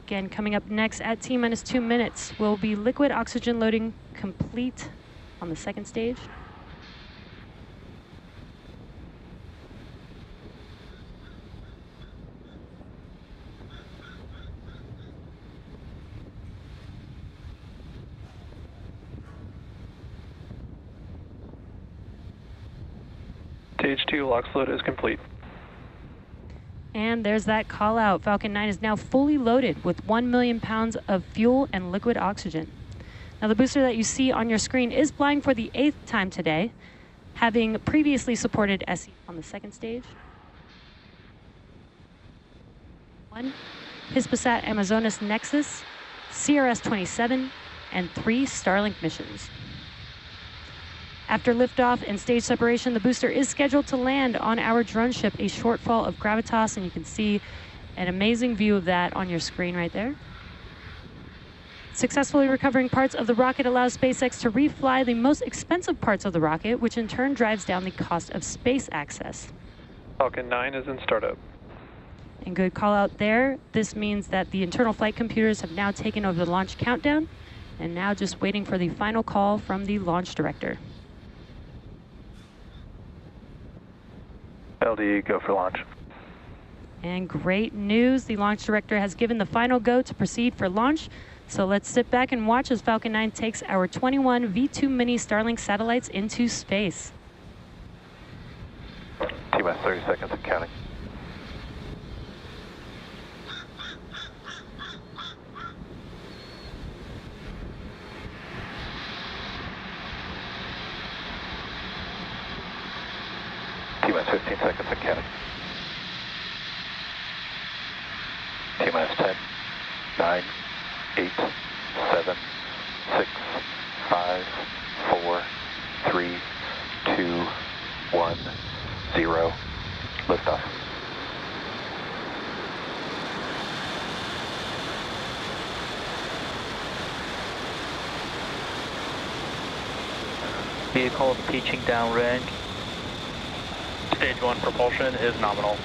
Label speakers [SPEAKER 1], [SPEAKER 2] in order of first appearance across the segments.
[SPEAKER 1] Again, coming up next at T-minus 2 minutes will be liquid oxygen loading complete on the second stage.
[SPEAKER 2] Stage 2 LOX load is complete.
[SPEAKER 1] And there's that call out. Falcon 9 is now fully loaded with 1 million pounds of fuel and liquid oxygen. Now the booster that you see on your screen is flying for the 8th time today, having previously supported SE on the second stage. 1, Hispasat Amazonas Nexus, CRS-27, and 3 Starlink missions. After liftoff and stage separation, the booster is scheduled to land on our drone ship, a shortfall of gravitas, and you can see an amazing view of that on your screen right there. Successfully recovering parts of the rocket allows SpaceX to refly the most expensive parts of the rocket, which in turn drives down the cost of space access.
[SPEAKER 2] Falcon 9 is in startup.
[SPEAKER 1] And good call out there. This means that the internal flight computers have now taken over the launch countdown, and now just waiting for the final call from the launch director.
[SPEAKER 2] LD, go for launch.
[SPEAKER 1] And great news, the launch director has given the final go to proceed for launch. So let's sit back and watch as Falcon 9 takes our 21 V2 mini Starlink satellites into space.
[SPEAKER 2] T-minus 30 seconds and counting. T-minus 15 seconds and counting. T-minus 10, 9, 8, 7, 6, 5, 4, 3, 2, 1, 0. Liftoff.
[SPEAKER 3] Vehicle pitching downrange.
[SPEAKER 2] Stage 1 propulsion is nominal.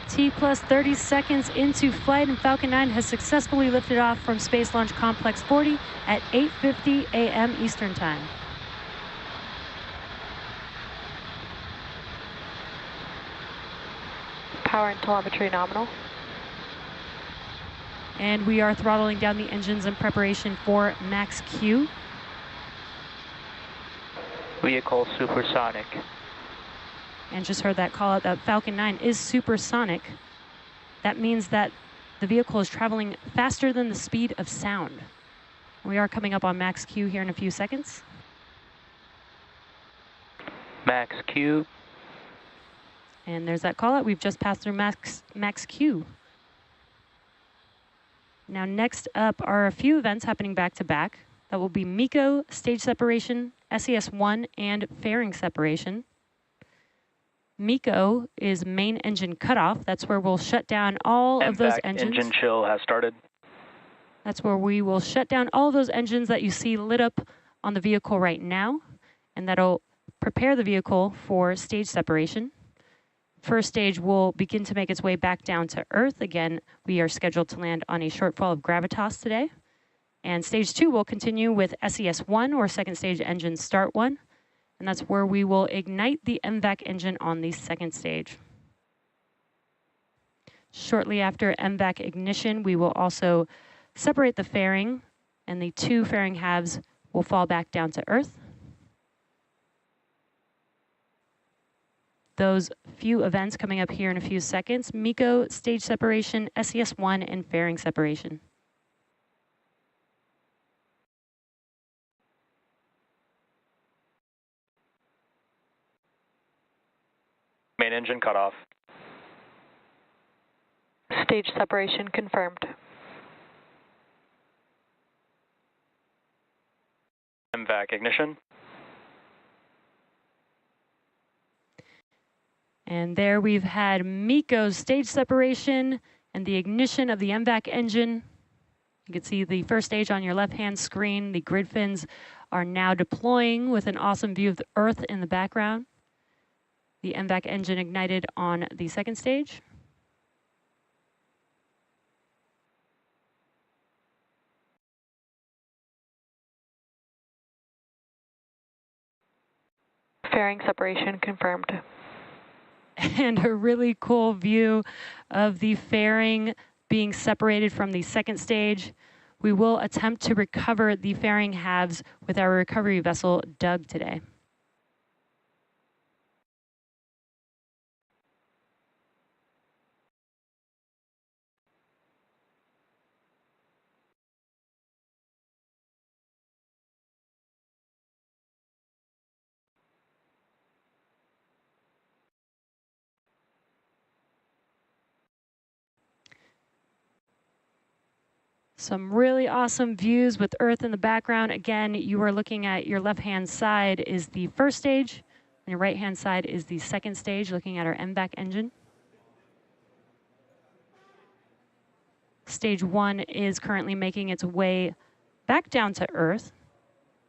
[SPEAKER 1] T plus 30 seconds into flight, and Falcon 9 has successfully lifted off from Space Launch Complex 40 at 8:50 a.m. Eastern Time.
[SPEAKER 4] Power and telemetry nominal.
[SPEAKER 1] And we are throttling down the engines in preparation for max Q.
[SPEAKER 3] Vehicle supersonic.
[SPEAKER 1] And just heard that call out that Falcon 9 is supersonic. That means that the vehicle is traveling faster than the speed of sound. We are coming up on max Q here in a few seconds.
[SPEAKER 3] Max Q.
[SPEAKER 1] And there's that call out. We've just passed through max Q. Now next up are a few events happening back to back. That will be MECO, stage separation, SES-1, and fairing separation. MECO is main engine cutoff. That's where we'll shut down all of those engines.
[SPEAKER 2] Engine chill has started.
[SPEAKER 1] That's where we will shut down all of those engines that you see lit up on the vehicle right now, and that'll prepare the vehicle for stage separation. First stage will begin to make its way back down to Earth. Again, we are scheduled to land on a shortfall of gravitas today. And stage 2 will continue with SES-1, or second stage engine start 1. And that's where we will ignite the MVAC engine on the second stage. Shortly after MVAC ignition, we will also separate the fairing, and the 2 fairing halves will fall back down to Earth. Those few events coming up here in a few seconds: MECO, stage separation, SES-1, and fairing separation.
[SPEAKER 2] Main engine cutoff.
[SPEAKER 4] Stage separation confirmed.
[SPEAKER 2] MVAC ignition.
[SPEAKER 1] And there we've had MECO's stage separation and the ignition of the MVAC engine. You can see the first stage on your left-hand screen. The grid fins are now deploying with an awesome view of the Earth in the background. The MVAC engine ignited on the second stage.
[SPEAKER 4] Fairing separation confirmed.
[SPEAKER 1] And a really cool view of the fairing being separated from the second stage. We will attempt to recover the fairing halves with our recovery vessel, Doug, today. Some really awesome views with Earth in the background. Again, you are looking at your left-hand side is the first stage, and your right-hand side is the second stage, looking at our MVAC engine. Stage 1 is currently making its way back down to Earth.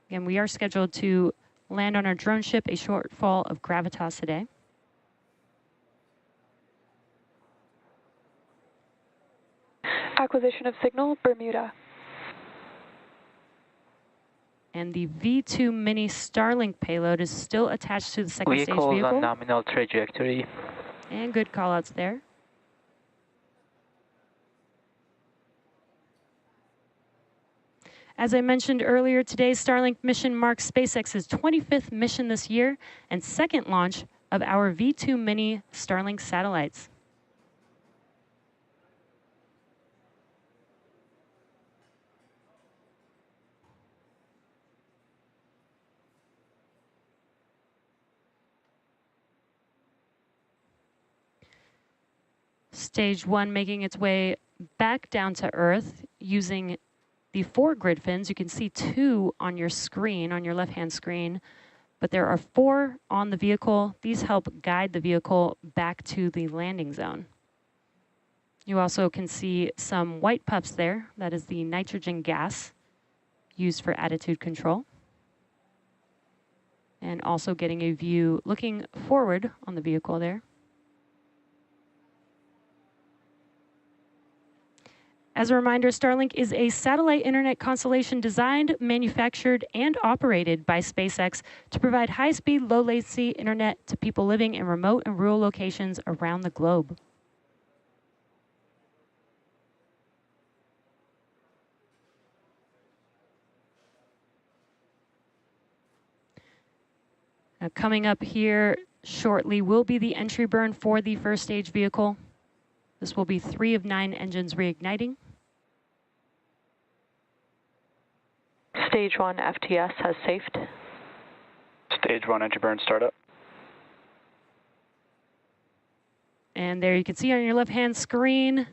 [SPEAKER 1] Again, we are scheduled to land on our drone ship, a shortfall of gravitas today.
[SPEAKER 4] Acquisition of signal, Bermuda.
[SPEAKER 1] And the V2 mini Starlink payload is still attached to the second stage
[SPEAKER 3] Vehicles
[SPEAKER 1] vehicle.
[SPEAKER 3] on nominal trajectory.
[SPEAKER 1] And good callouts there. As I mentioned earlier, today's Starlink mission marks SpaceX's 25th mission this year and second launch of our V2 mini Starlink satellites. Stage 1 making its way back down to Earth using the 4 grid fins. You can see 2 on your screen, on your left-hand screen, but there are 4 on the vehicle. These help guide the vehicle back to the landing zone. You also can see some white puffs there. That is the nitrogen gas used for attitude control. And also getting a view looking forward on the vehicle there. As a reminder, Starlink is a satellite internet constellation designed, manufactured, and operated by SpaceX to provide high-speed, low-latency internet to people living in remote and rural locations around the globe. Now, coming up here shortly will be the entry burn for the first stage vehicle. This will be 3 of 9 engines reigniting.
[SPEAKER 4] Stage 1 FTS has safed.
[SPEAKER 2] Stage 1 entry burn startup.
[SPEAKER 1] And there you can see on your left-hand screen,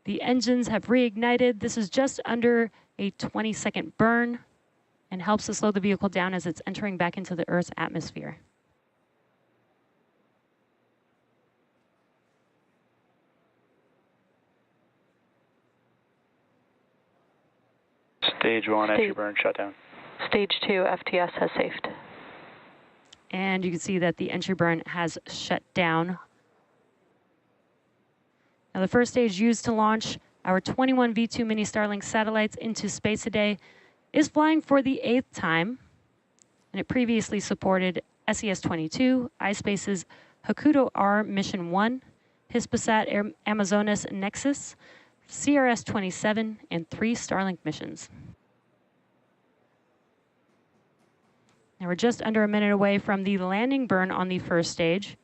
[SPEAKER 1] the engines have reignited. This is just under a 20-second burn and helps to slow the vehicle down as it's entering back into the Earth's atmosphere.
[SPEAKER 2] Stage 1 entry burn shutdown.
[SPEAKER 4] Stage 2 FTS has safed.
[SPEAKER 1] And you can see that the entry burn has shut down. Now, the first stage used to launch our 21 V2 mini Starlink satellites into space today is flying for the 8th time. And it previously supported SES-22, iSpace's Hakuto R Mission 1, Hispasat Amazonas Nexus, CRS-27, and 3 Starlink missions. Now we're just under a minute away from the landing burn on the first stage.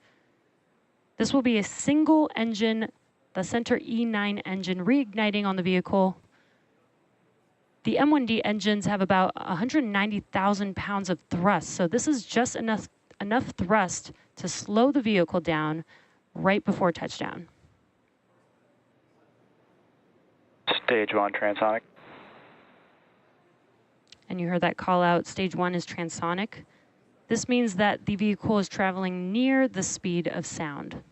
[SPEAKER 1] This will be a single engine, the Center E9 engine reigniting on the vehicle. The M1D engines have about 190,000 pounds of thrust, so this is just enough thrust to slow the vehicle down right before touchdown.
[SPEAKER 2] Stage 1 transonic.
[SPEAKER 1] And you heard that call out, stage 1 is transonic. This means that the vehicle is traveling near the speed of sound.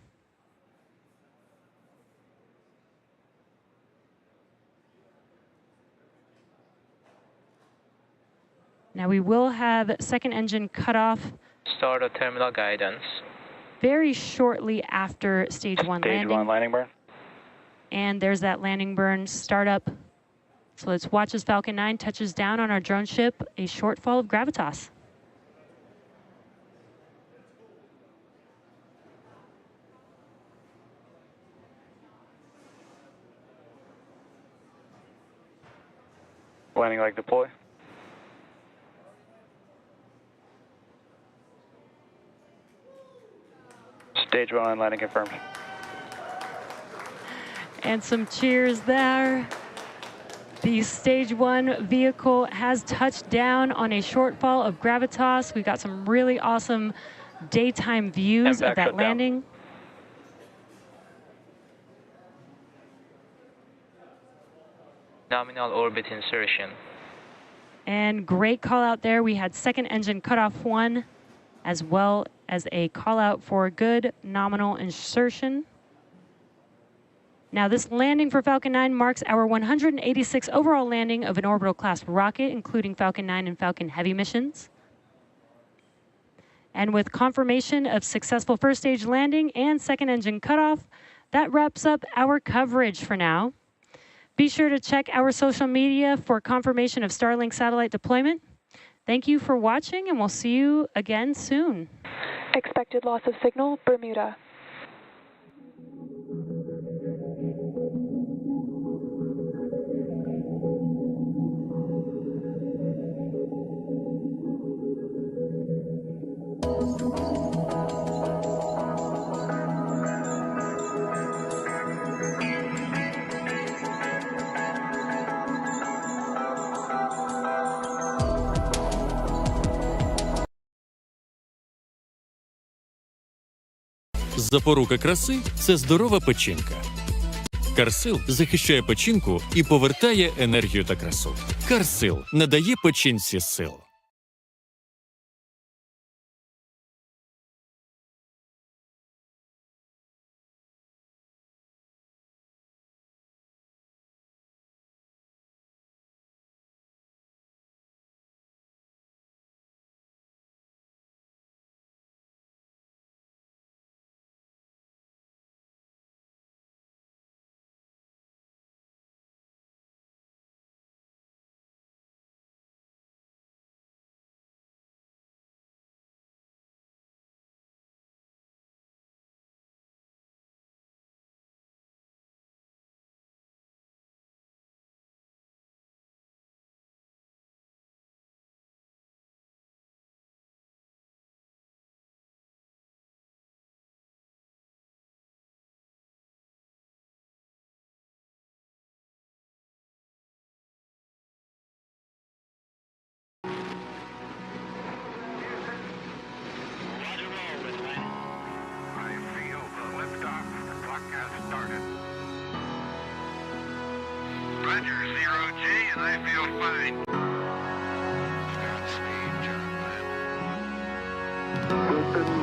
[SPEAKER 1] Now we will have second engine cutoff
[SPEAKER 3] Start of terminal guidance.
[SPEAKER 1] very shortly after stage one
[SPEAKER 2] Stage
[SPEAKER 1] landing.
[SPEAKER 2] 1 landing burn.
[SPEAKER 1] And there's that landing burn startup. So let's watch as Falcon 9 touches down on our drone ship, a shortfall of gravitas.
[SPEAKER 2] Landing leg deploy. Stage 1 landing confirmed.
[SPEAKER 1] And some cheers there. The stage 1 vehicle has touched down on a shortfall of gravitas. We got some really awesome daytime views of that landing.
[SPEAKER 3] Nominal orbit insertion.
[SPEAKER 1] And great call out there. We had second engine cutoff 1, as well as a call out for good nominal insertion. Now this landing for Falcon 9 marks our 186th overall landing of an orbital class rocket, including Falcon 9 and Falcon Heavy missions. And with confirmation of successful first stage landing and second engine cutoff, that wraps up our coverage for now. Be sure to check our social media for confirmation of Starlink satellite deployment. Thank you for watching, and we'll see you again soon.
[SPEAKER 4] Expected loss of signal, Bermuda.
[SPEAKER 5] Запорука краси – це здорова печінка. Карсил захищає печінку і повертає енергію та красу. Карсил надає печінці сил.
[SPEAKER 6] Roger, 0G, and I feel fine. Houston,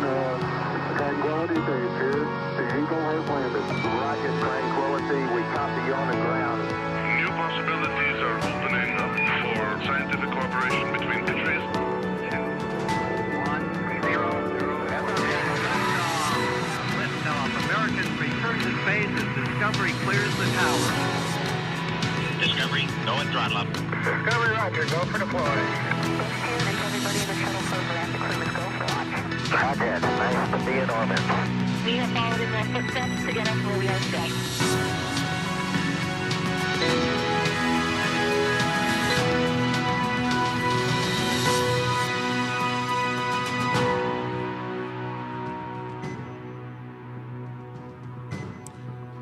[SPEAKER 6] Tranquility Base here. The Eagle has landed. Roger, Tranquility. We copy you on the ground. New possibilities are opening up for scientific cooperation between countries.
[SPEAKER 7] 1-0-0. Liftoff. Americans return to space as Discovery clears the tower.
[SPEAKER 6] Discovery, go and throttle up. Discovery, Roger, go for deploy.
[SPEAKER 4] Everybody in the shuttle program, the crew is go for launch.
[SPEAKER 6] Roger, nice to be in orbit.
[SPEAKER 4] We have followed in their footsteps to get us where we are today.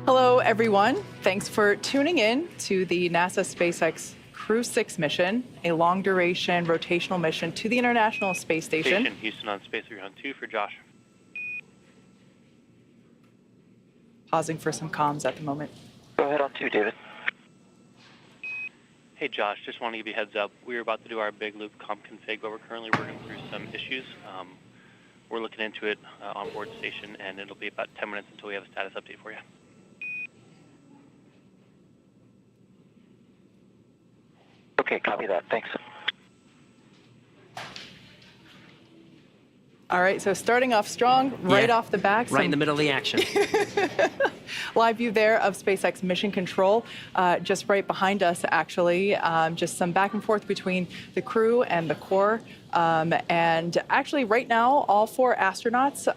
[SPEAKER 8] Hello, everyone. Thanks for tuning in to the NASA SpaceX Crew 6 mission, a long-duration rotational mission to the International Space Station.
[SPEAKER 9] Houston on Space 302 for Josh.
[SPEAKER 8] Pausing for some comms at the moment.
[SPEAKER 3] Go ahead on 2, David.
[SPEAKER 9] Hey Josh, just want to give you a heads up. We're about to do our big loop comp config, but we're currently working through some issues. We're looking into it on board station, and it'll be about 10 minutes until we have a status update for you.
[SPEAKER 3] Okay, copy that. Thanks.
[SPEAKER 8] All right, so starting off strong, right off the back.
[SPEAKER 10] Right in the middle of the action.
[SPEAKER 8] Live view there of SpaceX mission control, just right behind us, actually. Just some back and forth between the crew and the core. And actually, right now, all 4 astronauts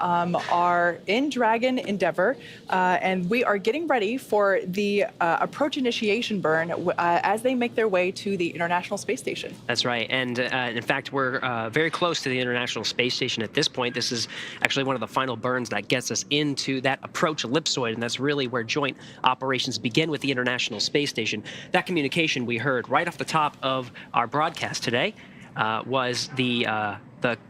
[SPEAKER 8] are in Dragon Endeavour, and we are getting ready for the approach initiation burn as they make their way to the International Space Station.
[SPEAKER 10] That's right. And in fact, we're very close to the International Space Station at this point. This is actually one of the final burns that gets us into that approach ellipsoid, and that's really where joint operations begin with the International Space Station. That communication we heard right off the top of our broadcast today was the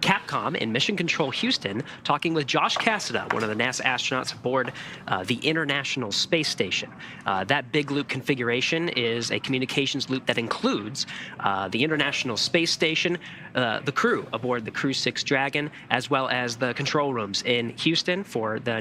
[SPEAKER 10] Capcom in Mission Control Houston talking with Josh Cassada, one of the NASA astronauts aboard the International Space Station. That big loop configuration is a communications loop that includes the International Space Station, the crew aboard the Crew 6 Dragon, as well as the control rooms in Houston for the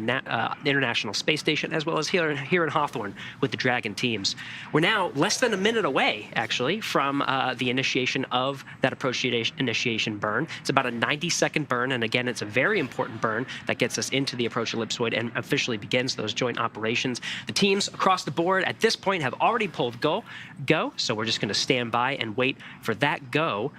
[SPEAKER 10] International Space Station, as well as here in Hawthorne with the Dragon teams. We're now less than a minute away, actually, from the initiation of that approach initiation burn. It's about a 90-second burn, and again, it's a very important burn that gets us into the approach ellipsoid and officially begins those joint operations. The teams across the board at this point have already pulled go, so we're just going to stand by and wait for that go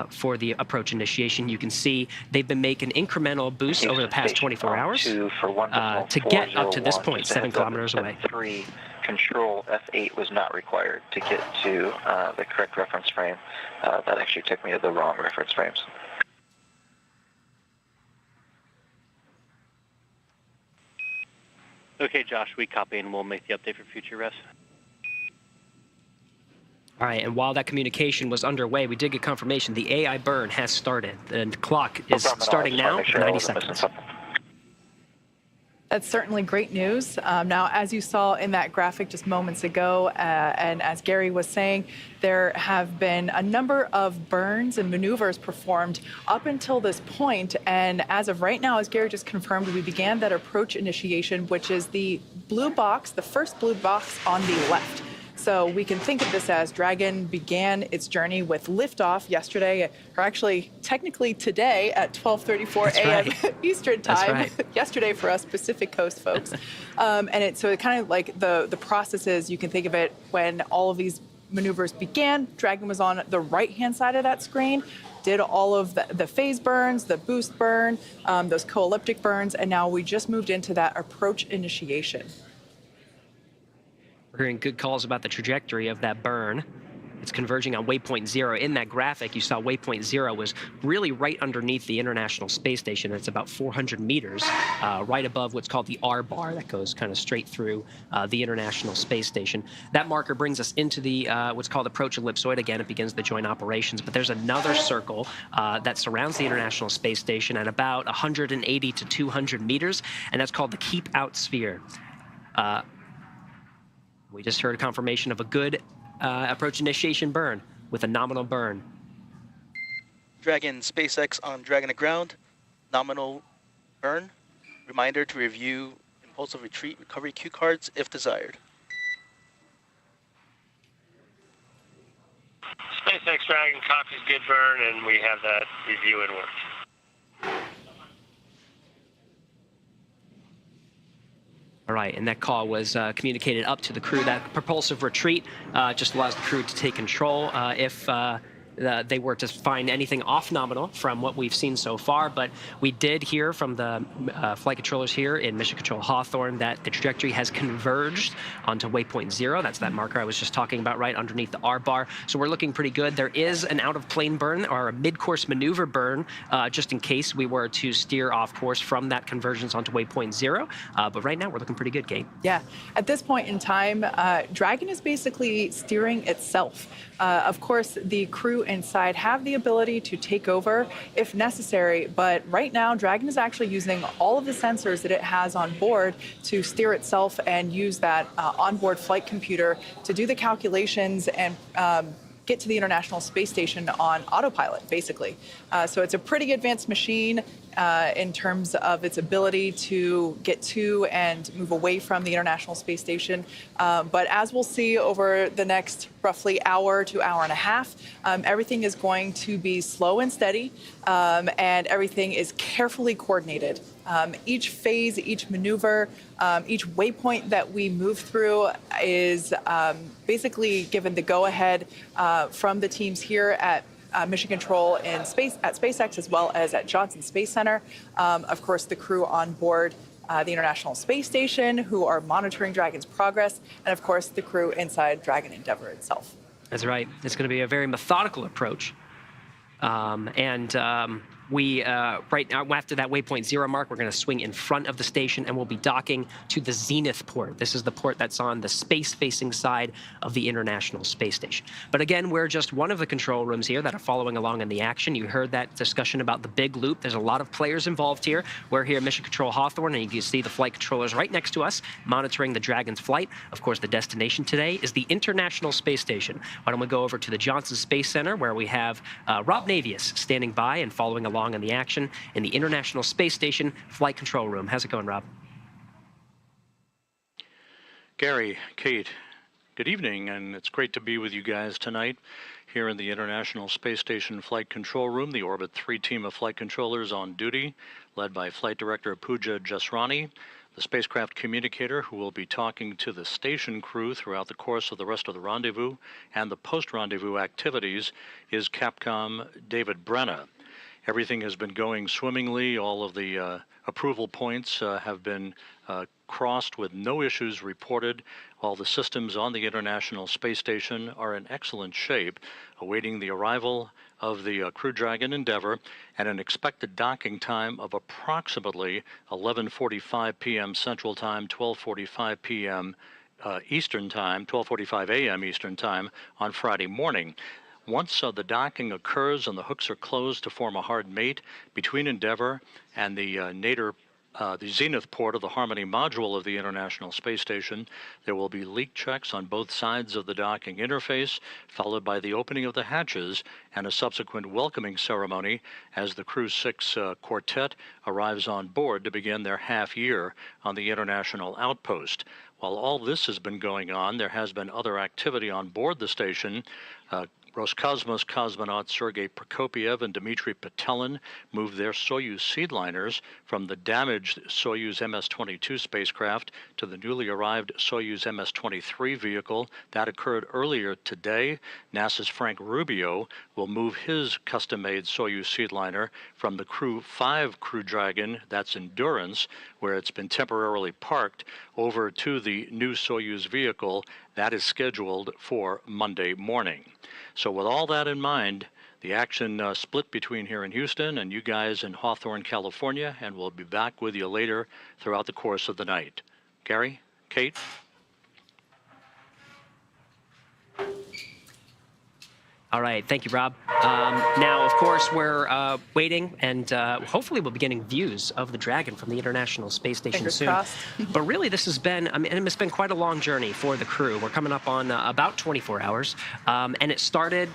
[SPEAKER 10] for the approach initiation. You can see they've been making incremental boosts over the past 24 hours to get up to this point, 7 kilometers away.
[SPEAKER 3] Control F8 was not required to get to the correct reference frame. That actually took me to the wrong reference frames.
[SPEAKER 9] Okay, Josh, we copy and we'll make the update for future rest.
[SPEAKER 10] All right, and while that communication was underway, we did get confirmation the AI burn has started. The clock is starting now, 90 seconds.
[SPEAKER 8] That's certainly great news. Now, as you saw in that graphic just moments ago, and as Gary was saying, there have been a number of burns and maneuvers performed up until this point. And as of right now, as Gary just confirmed, we began that approach initiation, which is the blue box, the first blue box on the left. So we can think of this as Dragon began its journey with liftoff yesterday, or actually technically today at 12:34 a.m. Eastern time. Yesterday for us Pacific Coast folks. So it kind of like the processes, you can think of it when all of these maneuvers began. Dragon was on the right-hand side of that screen, did all of the phase burns, the boost burn, those co-elliptic burns, and now we just moved into that approach initiation.
[SPEAKER 10] We're hearing good calls about the trajectory of that burn. It's converging on waypoint 0. In that graphic, you saw waypoint 0 was really right underneath the International Space Station. It's about 400 meters, right above what's called the R bar that goes kind of straight through the International Space Station. That marker brings us into the what's called approach ellipsoid. Again, it begins the joint operations. But there's another circle that surrounds the International Space Station at about 180 to 200 meters, and that's called the keep out sphere. We just heard a confirmation of a good approach initiation burn with a nominal burn.
[SPEAKER 11] Dragon SpaceX on Dragon to ground, nominal burn. Reminder to review impulsive retreat recovery cue cards if desired.
[SPEAKER 12] SpaceX Dragon copies good burn, and we have that review in work.
[SPEAKER 10] All right, and that call was communicated up to the crew. That propulsive retreat just allows the crew to take control if they were to find anything off nominal from what we've seen so far. But we did hear from the flight controllers here in Mission Control Hawthorne that the trajectory has converged onto waypoint 0. That's that marker I was just talking about right underneath the R bar. So we're looking pretty good. There is an out-of-plane burn or a mid-course maneuver burn just in case we were to steer off course from that convergence onto waypoint 0. But right now we're looking pretty good, Kate.
[SPEAKER 8] Yeah. At this point in time, Dragon is basically steering itself. Of course, the crew inside have the ability to take over if necessary, but right now Dragon is actually using all of the sensors that it has on board to steer itself and use that onboard flight computer to do the calculations and get to the International Space Station on autopilot, basically. So it's a pretty advanced machine in terms of its ability to get to and move away from the International Space Station. But as we'll see over the next roughly hour to hour and a half, everything is going to be slow and steady, and everything is carefully coordinated. Each phase, each maneuver, each waypoint that we move through is basically given the go-ahead from the teams here at Mission Control at SpaceX, as well as at Johnson Space Center. Of course, the crew on board the International Space Station who are monitoring Dragon's progress, and of course, the crew inside Dragon Endeavour itself.
[SPEAKER 10] That's right. It's going to be a very methodical approach. We, right now, after that waypoint 0 mark, we're going to swing in front of the station and we'll be docking to the Zenith port. This is the port that's on the space-facing side of the International Space Station. But again, we're just one of the control rooms here that are following along in the action. You heard that discussion about the big loop. There's a lot of players involved here. We're here at Mission Control Hawthorne, and you can see the flight controllers right next to us monitoring the Dragon's flight. Of course, the destination today is the International Space Station. Why don't we go over to the Johnson Space Center, where we have Rob Navius standing by and following along in the action in the International Space Station Flight Control Room. How's it going, Rob?
[SPEAKER 13] Gary, Kate, good evening, and it's great to be with you guys tonight here in the International Space Station Flight Control Room. The Orbit 3 team of flight controllers on duty, led by Flight Director Pooja Jasrani, the spacecraft communicator who will be talking to the station crew throughout the course of the rest of the rendezvous and the post-rendezvous activities is Capcom David Brenna. Everything has been going swimmingly. All of the approval points have been crossed with no issues reported. All the systems on the International Space Station are in excellent shape, awaiting the arrival of the Crew Dragon Endeavour and an expected docking time of approximately 11:45 p.m. Central Time, 12:45 p.m. Eastern Time, 12:45 a.m. Eastern Time on Friday morning. Once the docking occurs and the hooks are closed to form a hard mate between Endeavour and the the Zenith port of the Harmony module of the International Space Station, there will be leak checks on both sides of the docking interface, followed by the opening of the hatches and a subsequent welcoming ceremony as the Crew 6 quartet arrives on board to begin their half year on the International Outpost. While all this has been going on, there has been other activity on board the station. Roscosmos cosmonauts Sergei Prokopyev and Dmitry Petelin moved their Soyuz seedliners from the damaged Soyuz MS-22 spacecraft to the newly arrived Soyuz MS-23 vehicle. That occurred earlier today. NASA's Frank Rubio will move his custom-made Soyuz seedliner from the Crew 5 Crew Dragon, that's Endurance, where it's been temporarily parked, over to the new Soyuz vehicle. That is scheduled for Monday morning. So with all that in mind, the action split between here in Houston and you guys in Hawthorne, California, and we'll be back with you later throughout the course of the night. Gary, Kate?
[SPEAKER 10] All right, thank you, Rob. Now, of course, we're waiting, and hopefully we'll be getting views of the Dragon from the International Space Station
[SPEAKER 8] Fingers
[SPEAKER 10] soon.
[SPEAKER 8] crossed.
[SPEAKER 10] But really, this has been, it's been quite a long journey for the crew. We're coming up on about 24 hours, and it started,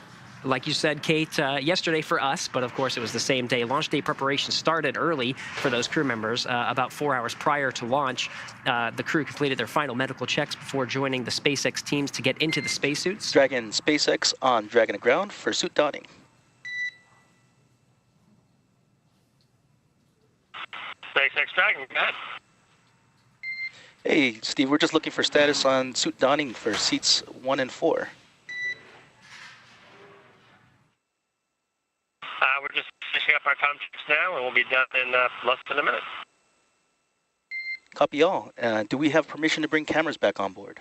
[SPEAKER 10] like you said, Kate, yesterday for us, but of course it was the same day. Launch day preparation started early for those crew members. About 4 hours prior to launch, the crew completed their final medical checks before joining the SpaceX teams to get into the spacesuits.
[SPEAKER 11] Dragon SpaceX on Dragon ground for suit donning.
[SPEAKER 12] SpaceX Dragon, go ahead.
[SPEAKER 11] Hey, Steve, we're just looking for status on suit donning for seats 1 and 4.
[SPEAKER 12] We're just finishing up our time checks now, and we'll be done in less than a minute.
[SPEAKER 11] Copy all. Do we have permission to bring cameras back on board?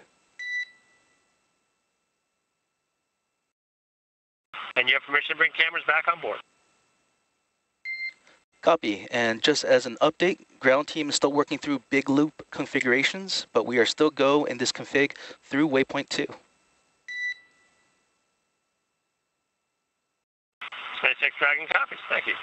[SPEAKER 12] And you have permission to bring cameras back on board.
[SPEAKER 11] Copy. And just as an update, ground team is still working through big loop configurations, but we are still go in this config through waypoint 2.
[SPEAKER 12] SpaceX Dragon copies. Thank you.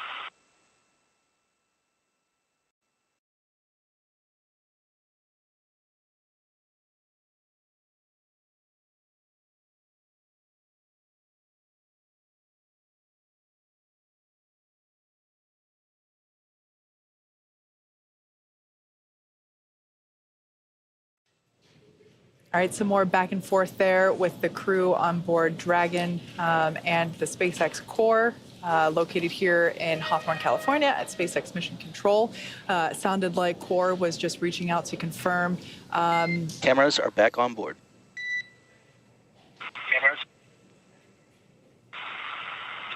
[SPEAKER 8] All right, some more back and forth there with the crew on board Dragon and the SpaceX core. Located here in Hawthorne, California at SpaceX Mission Control. Sounded like core was just reaching out to confirm.
[SPEAKER 11] Cameras are back on board.
[SPEAKER 12] Cameras.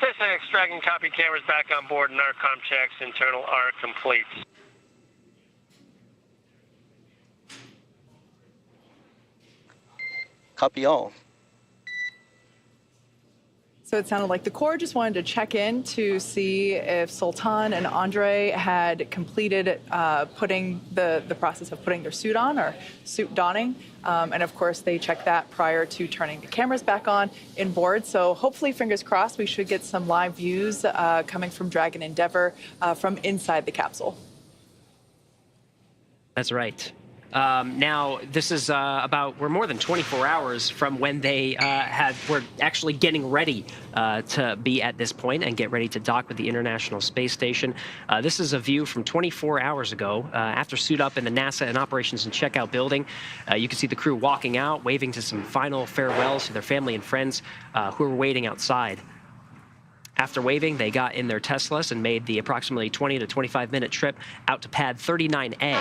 [SPEAKER 12] SpaceX Dragon copy, cameras back on board, and our comm checks internal are complete.
[SPEAKER 11] Copy all.
[SPEAKER 8] So it sounded like the core just wanted to check in to see if Sultan and Andre had completed putting the process of putting their suit on, or suit donning. And of course, they checked that prior to turning the cameras back on in board. So hopefully, fingers crossed, we should get some live views coming from Dragon Endeavour from inside the capsule.
[SPEAKER 10] That's right. Now, this is we're more than 24 hours from when they were actually getting ready to be at this point and get ready to dock with the International Space Station. This is a view from 24 hours ago after suit up in the NASA and Operations and Checkout building. You can see the crew walking out, waving to some final farewells to their family and friends who were waiting outside. After waving, they got in their Teslas and made the approximately 20 to 25-minute trip out to pad 39A.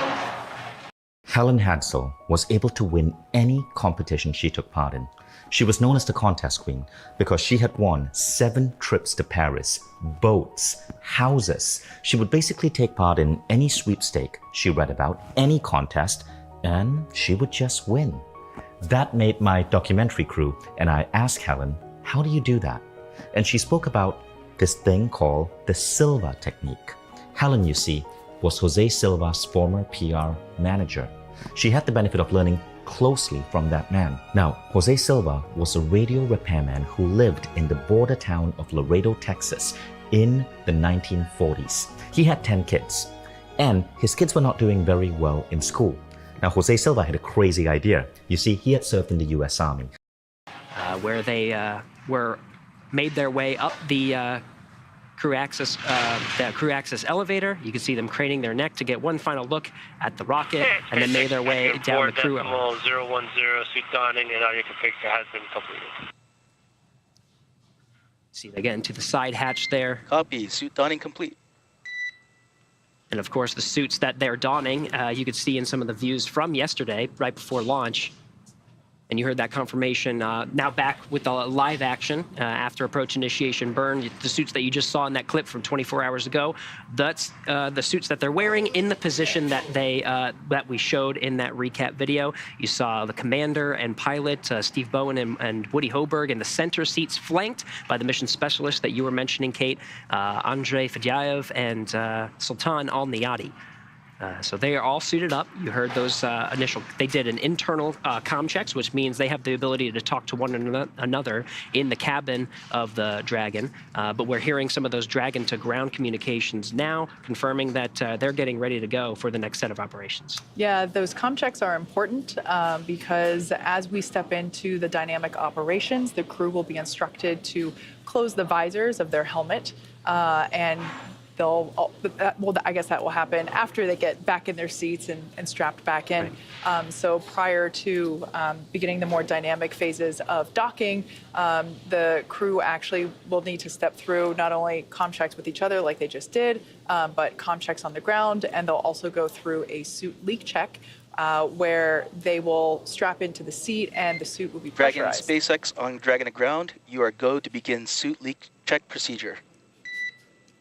[SPEAKER 14] Helen Hadsell was able to win any competition she took part in. She was known as the contest queen because she had won 7 trips to Paris, boats, houses. She would basically take part in any sweepstake she read about, any contest, and she would just win. That made my documentary crew, and I asked Helen, how do you do that? And she spoke about this thing called the Silva technique. Helen, you see, was Jose Silva's former PR manager. She had the benefit of learning closely from that man. Now, Jose Silva was a radio repairman who lived in the border town of Laredo, Texas in the 1940s. He had 10 kids, and his kids were not doing very well in school. Now, Jose Silva had a crazy idea. You see, he had served in the US Army.
[SPEAKER 10] Where they made their way up the crew access elevator. You can see them craning their neck to get one final look at the rocket, and then made their way down the crew.
[SPEAKER 12] 010, suit donning and audio configure has been completed.
[SPEAKER 10] See again to the side hatch there.
[SPEAKER 11] Copy. Suit donning complete.
[SPEAKER 10] And of course, the suits that they're donning, you could see in some of the views from yesterday, right before launch. And you heard that confirmation. Now back with the live action after approach initiation burn. The suits that you just saw in that clip from 24 hours ago, that's the suits that they're wearing in the position that that we showed in that recap video. You saw the commander and pilot, Steve Bowen and Woody Hoberg, in the center seats, flanked by the mission specialist that you were mentioning, Kate, Andrei Fedyaev and Sultan Al-Niyadi. So they are all suited up. You heard those they did an internal comm checks, which means they have the ability to talk to one another in the cabin of the Dragon. But we're hearing some of those Dragon to ground communications now, confirming that they're getting ready to go for the next set of operations.
[SPEAKER 8] Yeah, those comm checks are important because as we step into the dynamic operations, the crew will be instructed to close the visors of their helmet and I guess that will happen after they get back in their seats and strapped back in. Right. So prior to beginning the more dynamic phases of docking, the crew actually will need to step through not only comm checks with each other like they just did, but comm checks on the ground, and they'll also go through a suit leak check where they will strap into the seat and the suit will be pressurized.
[SPEAKER 11] Dragon SpaceX on Dragon Ground, you are go to begin suit leak check procedure.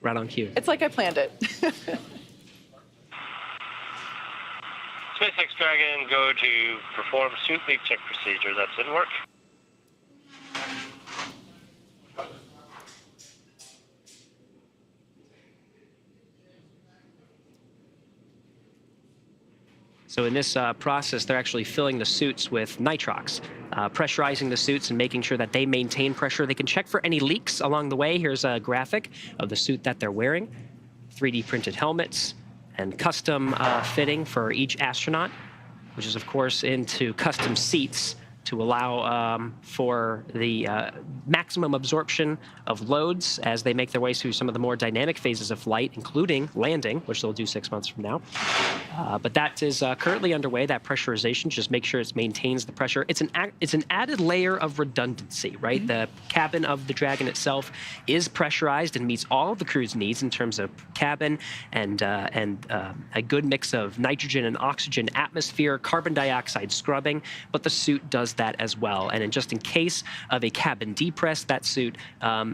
[SPEAKER 10] Right on cue.
[SPEAKER 8] It's like I planned it.
[SPEAKER 12] SpaceX Dragon, go to perform suit leak check procedure. That's in work.
[SPEAKER 10] So in this process, they're actually filling the suits with nitrox, pressurizing the suits and making sure that they maintain pressure. They can check for any leaks along the way. Here's a graphic of the suit that they're wearing, 3D printed helmets, and custom fitting for each astronaut, which is, of course, into custom seats to allow for the maximum absorption of loads as they make their way through some of the more dynamic phases of flight, including landing, which they'll do 6 months from now. But that is currently underway, that pressurization, just make sure it maintains the pressure. It's an added layer of redundancy, right? The cabin of the Dragon itself is pressurized and meets all of the crew's needs in terms of cabin and a good mix of nitrogen and oxygen atmosphere, carbon dioxide scrubbing, but the suit does that as well. And just in case of a cabin depress, that suit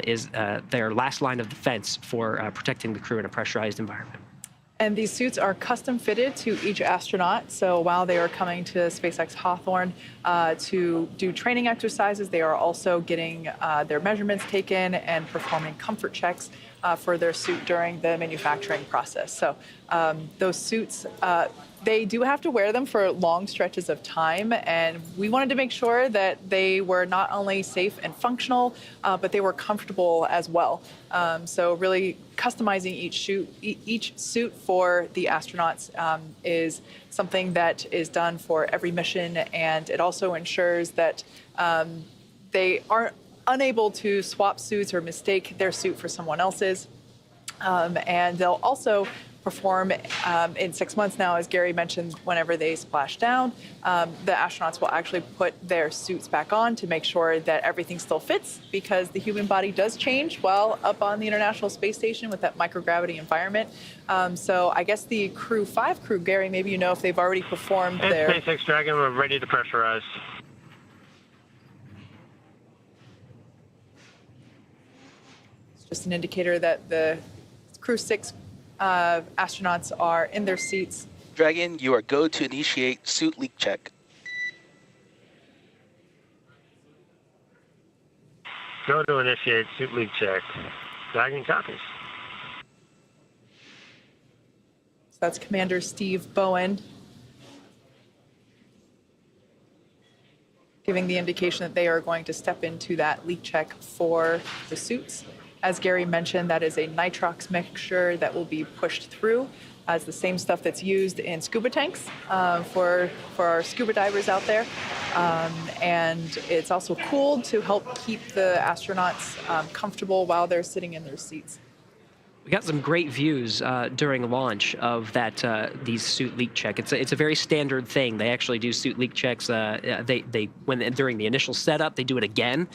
[SPEAKER 10] is their last line of defense for protecting the crew in a pressurized environment.
[SPEAKER 8] And these suits are custom fitted to each astronaut. So while they are coming to SpaceX Hawthorne to do training exercises, they are also getting their measurements taken and performing comfort checks for their suit during the manufacturing process. So those suits, they do have to wear them for long stretches of time, and we wanted to make sure that they were not only safe and functional, but they were comfortable as well. So really customizing each suit for the astronauts is something that is done for every mission, and it also ensures that they aren't unable to swap suits or mistake their suit for someone else's. And they'll also perform in 6 months now, as Gary mentioned, whenever they splash down, the astronauts will actually put their suits back on to make sure that everything still fits, because the human body does change while up on the International Space Station with that microgravity environment. So I guess the Crew 5 crew, Gary, maybe you know if they've already performed their...
[SPEAKER 12] SpaceX Dragon, we're ready to pressurize.
[SPEAKER 8] It's just an indicator that the Crew 6 astronauts are in their seats.
[SPEAKER 11] Dragon, you are go to initiate suit leak check.
[SPEAKER 12] Go to initiate suit leak check. Dragon copies.
[SPEAKER 8] So that's Commander Steve Bowen giving the indication that they are going to step into that leak check for the suits. As Gary mentioned, that is a nitrox mixture that will be pushed through. It's the same stuff that's used in scuba tanks for our scuba divers out there. And it's also cooled to help keep the astronauts comfortable while they're sitting in their seats.
[SPEAKER 10] We got some great views during launch of that these suit leak check. It's a very standard thing. They actually do suit leak checks. During the initial setup, they do it again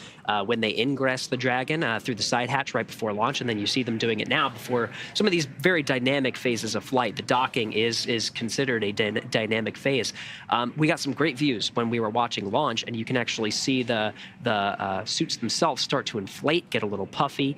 [SPEAKER 10] when they ingress the Dragon through the side hatch right before launch, and then you see them doing it now before some of these very dynamic phases of flight. The docking is considered a dynamic phase. We got some great views when we were watching launch, and you can actually see the suits themselves start to inflate, get a little puffy.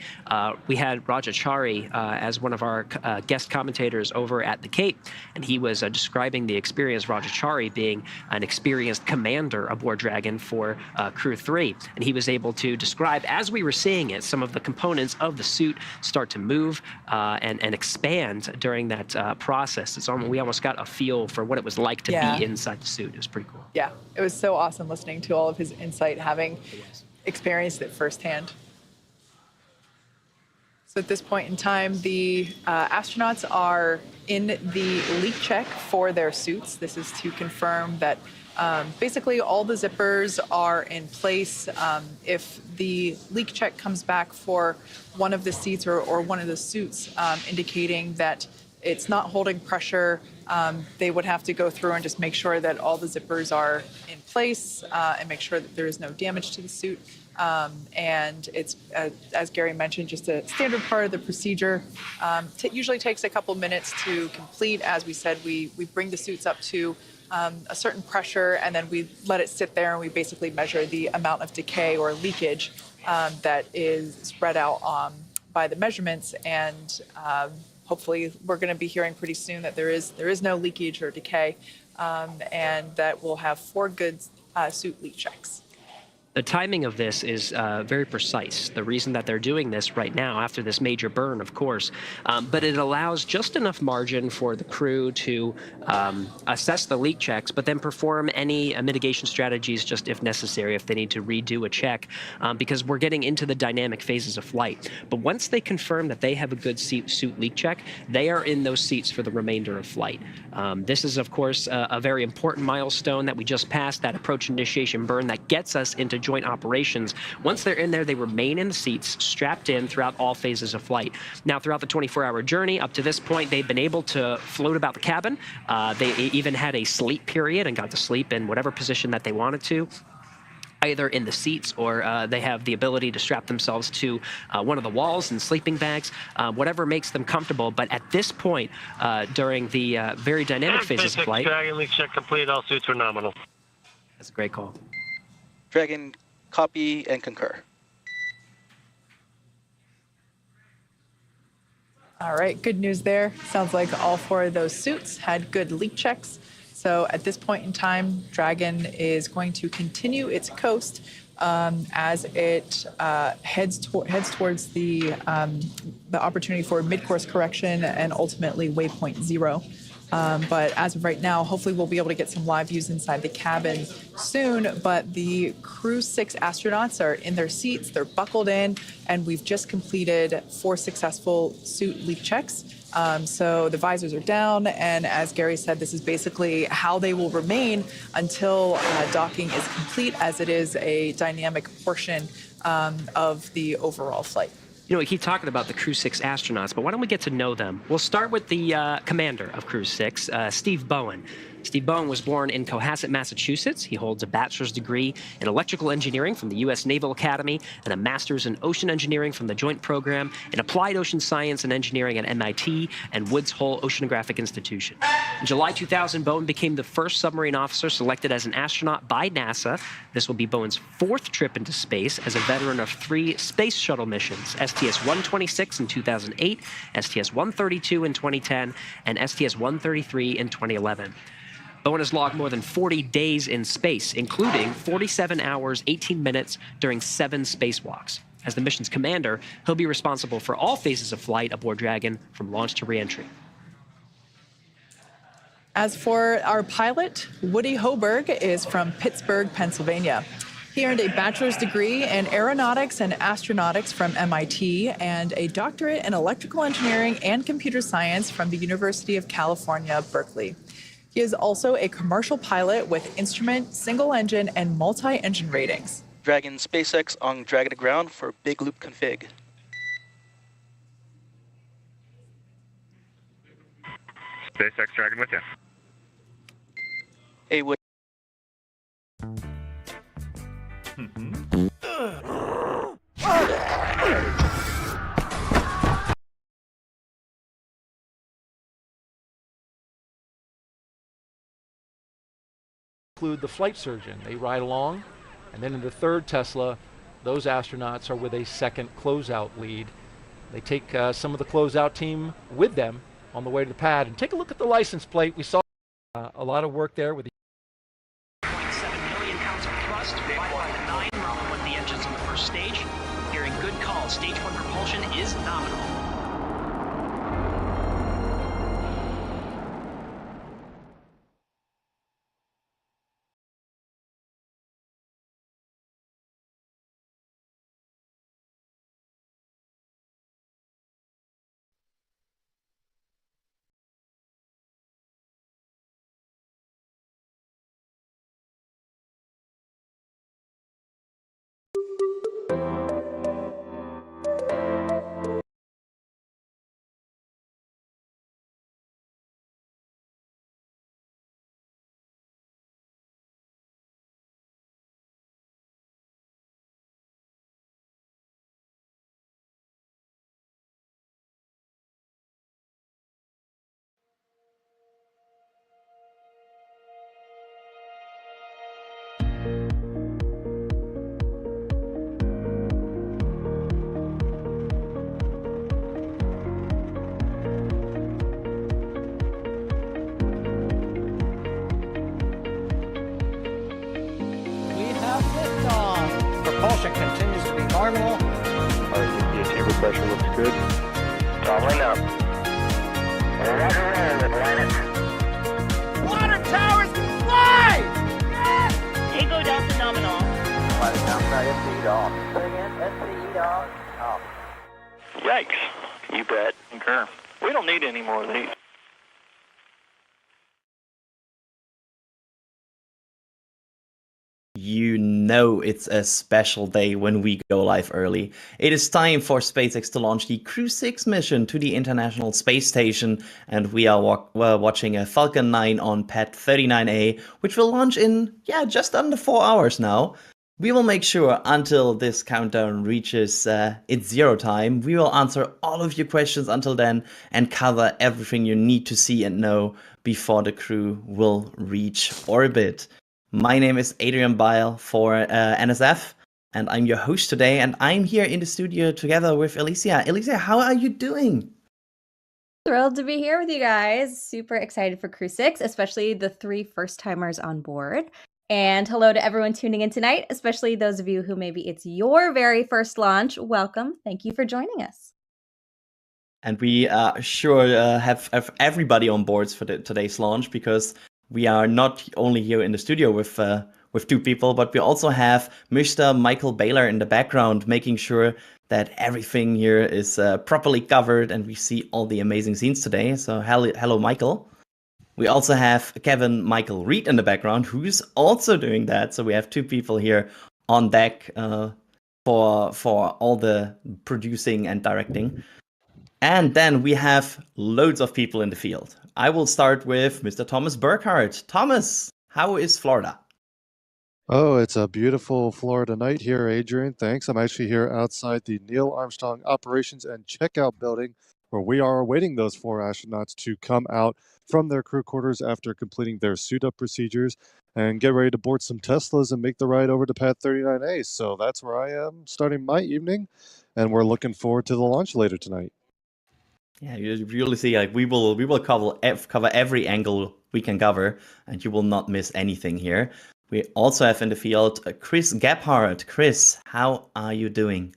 [SPEAKER 10] We had Rajachari as one of our guest commentators over at the Cape, and he was describing the experience, Rajachari being an experienced commander aboard Dragon for Crew 3. And he was able to describe, as we were seeing it, some of the components of the suit start to move and expand during that process. We almost got a feel for what it was like to be inside the suit. It was pretty cool.
[SPEAKER 8] Yeah, it was so awesome listening to all of his insight, having experienced it firsthand. So at this point in time, the astronauts are in the leak check for their suits. This is to confirm that basically all the zippers are in place. If the leak check comes back for one of the seats or one of the suits, indicating that it's not holding pressure, they would have to go through and just make sure that all the zippers are in place and make sure that there is no damage to the suit. And it's, as Gary mentioned, just a standard part of the procedure. It usually takes a couple minutes to complete. As we said, we bring the suits up to a certain pressure, and then we let it sit there, and we basically measure the amount of decay or leakage that is spread out by the measurements. And hopefully we're going to be hearing pretty soon that there is no leakage or decay, and that we'll have 4 good suit leak checks.
[SPEAKER 10] The timing of this is very precise. The reason that they're doing this right now, after this major burn, of course, but it allows just enough margin for the crew to assess the leak checks, but then perform any mitigation strategies just if necessary, if they need to redo a check, because we're getting into the dynamic phases of flight. But once they confirm that they have a good suit leak check, they are in those seats for the remainder of flight. This is, of course, a very important milestone that we just passed, that approach initiation burn that gets us into joint operations. Once they're in there, they remain in the seats, strapped in throughout all phases of flight. Now, throughout the 24-hour journey, up to this point, they've been able to float about the cabin. They even had a sleep period and got to sleep in whatever position that they wanted to, either in the seats or they have the ability to strap themselves to one of the walls in sleeping bags, whatever makes them comfortable. But at this point, during the very dynamic phases of flight...
[SPEAKER 12] Dragon leak check complete, all suits are nominal.
[SPEAKER 10] That's a great call.
[SPEAKER 11] Dragon, copy and concur.
[SPEAKER 8] All right, good news there. Sounds like all 4 of those suits had good leak checks. So at this point in time, Dragon is going to continue its coast as it heads towards the opportunity for mid-course correction and ultimately waypoint 0. But as of right now, hopefully we'll be able to get some live views inside the cabin soon. But the Crew 6 astronauts are in their seats, they're buckled in, and we've just completed 4 successful suit leak checks. So the visors are down, and as Gary said, this is basically how they will remain until docking is complete, as it is a dynamic portion of the overall flight.
[SPEAKER 10] You know, we keep talking about the Crew 6 astronauts, but why don't we get to know them? We'll start with the commander of Crew 6, Steve Bowen. Steve Bowen was born in Cohasset, Massachusetts. He holds a bachelor's degree in electrical engineering from the U.S. Naval Academy and a master's in ocean engineering from the Joint Program in Applied Ocean Science and Engineering at MIT and Woods Hole Oceanographic Institution. In July 2000, Bowen became the first submarine officer selected as an astronaut by NASA. This will be Bowen's 4th trip into space as a veteran of 3 space shuttle missions, STS-126 in 2008, STS-132 in 2010, and STS-133 in 2011. Bowen has logged more than 40 days in space, including 47 hours, 18 minutes during 7 spacewalks. As the mission's commander, he'll be responsible for all phases of flight aboard Dragon from launch to reentry.
[SPEAKER 8] As for our pilot, Woody Hoberg is from Pittsburgh, Pennsylvania. He earned a bachelor's degree in aeronautics and astronautics from MIT and a doctorate in electrical engineering and computer science from the University of California, Berkeley. He is also a commercial pilot with instrument, single engine, and multi-engine ratings.
[SPEAKER 11] Dragon SpaceX on Dragon to ground for big loop config.
[SPEAKER 12] SpaceX Dragon with you.
[SPEAKER 11] Hey, Woody.
[SPEAKER 15] Include the flight surgeon. They ride along, and then in the 3rd Tesla, those astronauts are with a 2nd closeout lead. They take some of the closeout team with them on the way to the pad. And take a look at the license plate. We saw a lot of work there with the
[SPEAKER 10] 0.7 million pounds of thrust, divided by the 9, rolling with the engines in the first stage. Hearing good calls, stage 1 propulsion is nominal.
[SPEAKER 16] pressure continues to be normal.
[SPEAKER 2] The chamber pressure looks good.
[SPEAKER 12] Traveling up. Roger, roger, planet.
[SPEAKER 16] Water towers can fly! Yes!
[SPEAKER 4] Tango down to nominal.
[SPEAKER 12] Flight outside SCE off. Bring in SCE off.
[SPEAKER 2] Yikes. You bet. Concur. We don't need any more of these.
[SPEAKER 17] You know it's a special day when we go live early. It is time for SpaceX to launch the Crew 6 mission to the International Space Station, and we are watching a Falcon 9 on pad 39A, which will launch in, just under 4 hours now. We will make sure until this countdown reaches its 0 time, we will answer all of your questions until then and cover everything you need to see and know before the crew will reach orbit. My name is Adrian Bile for NSF, and I'm your host today, and I'm here in the studio together with Alicia. Alicia, how are you doing?
[SPEAKER 18] Thrilled to be here with you guys. Super excited for Crew 6, especially the 3 first-timers on board. And hello to everyone tuning in tonight, especially those of you who maybe it's your very first launch. Welcome. Thank you for joining us.
[SPEAKER 17] And we sure have everybody on board for today's launch, because we are not only here in the studio with 2 people, but we also have Mr. Michael Baylor in the background, making sure that everything here is properly covered and we see all the amazing scenes today. So hello, Michael. We also have Kevin Michael Reed in the background, who's also doing that. So we have 2 people here on deck for all the producing and directing. And then we have loads of people in the field. I will start with Mr. Thomas Burkhardt. Thomas, how is Florida?
[SPEAKER 19] Oh, it's a beautiful Florida night here, Adrian. Thanks. I'm actually here outside the Neil Armstrong Operations and Checkout Building, where we are awaiting those 4 astronauts to come out from their crew quarters after completing their suit-up procedures and get ready to board some Teslas and make the ride over to pad 39A. So that's where I am starting my evening, and we're looking forward to the launch later tonight.
[SPEAKER 17] Yeah, you really see, like, we will cover every angle we can cover, and you will not miss anything here. We also have in the field Chris Gebhardt. Chris, how are you doing?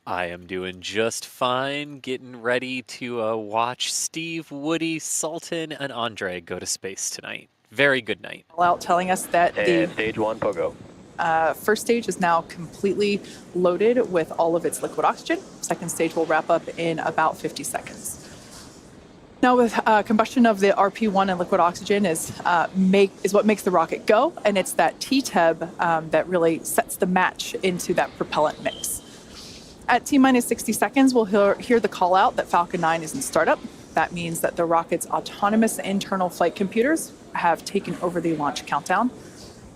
[SPEAKER 20] I am doing just fine, getting ready to watch Steve, Woody, Sultan, and Andre go to space tonight. Very good night.
[SPEAKER 8] Out telling us that the
[SPEAKER 2] stage 1 pogo.
[SPEAKER 8] first stage is now completely loaded with all of its liquid oxygen. Second stage will wrap up in about 50 seconds. Now, with combustion of the RP1 and liquid oxygen is what makes the rocket go, and it's that TTEB that really sets the match into that propellant mix. At T-minus 60 seconds, we'll hear the call out that Falcon 9 is in startup. That means that the rocket's autonomous internal flight computers have taken over the launch countdown.